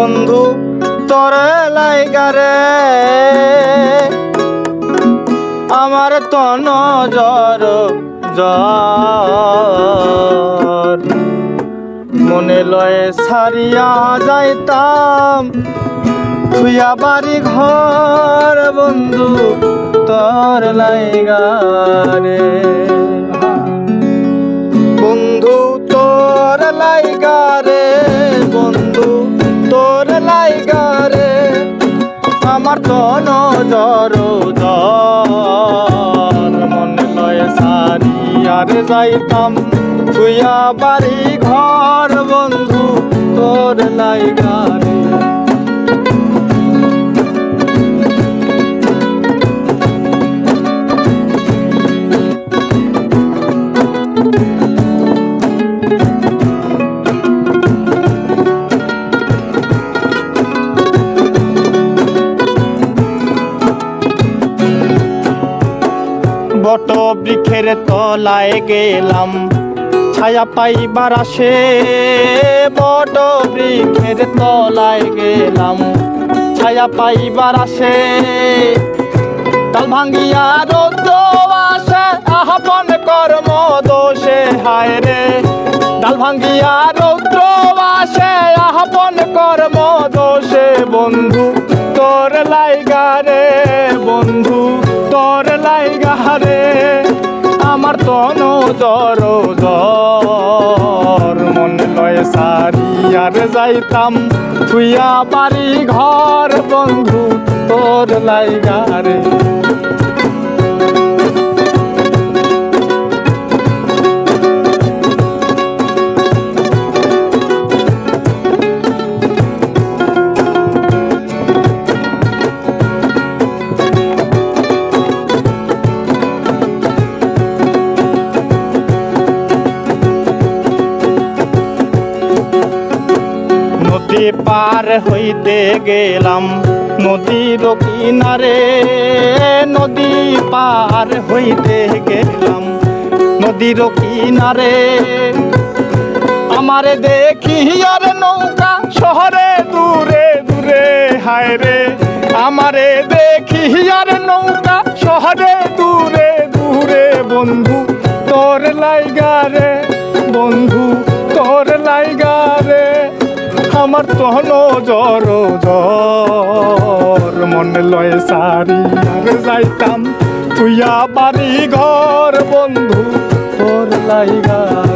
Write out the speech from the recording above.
বন্ধু তোর লাইগারে আমার তো নজর জ্বর মনে লয়ে সারিয়া যাইতাম তুইয়া বাড়ি ঘর বন্ধু তোর লাইগারে বন্ধু তোর লাইগারে বন্ধু তোর লাইগারে আমার তো নজর জ্বর মনে লয়ে সারিয়ার যাইতাম তুইয়া বাড়ি ঘর বন্ধু তোর লাইগারে বট বৃক্ষের তলায় গেলাম ছায়া পাইবার আসে বট বৃক্ষের তলায় গেলাম ছায়া পাইবার আসে তাল ভাঙ্গিয়া রৌদ্র আসে আহ্বান কর্ম দোষে হায় রে ডাল ভাঙ্গিয়া রৌদ্র আসে আহ্বান কর্ম দোষে বন্ধু তোর লাইগারে বন্ধু তোর লাইগারে আমার তো নজর জ্বর মনে লয় সারিয়ার যাইতাম তুইয়া বাড়ি ঘর বন্ধু তোর লাইগারে নদী পার হইতে গেলাম নদীর কিনারে নদী পার হইতে গেলাম নদীর কিনারে আমারে দেখি আর নৌকা শহরে দূরে দূরে হায় রে আমারে দেখি আর নৌকা শহরে দূরে দূরে বন্ধু তোর লাইগারে বন্ধু তোর লাইগারে আমার তো নজর জ্বর মনে লয়ে সারি আর যাইতাম তুইয়া বাড়ি ঘর বন্ধু তোর লাইগারে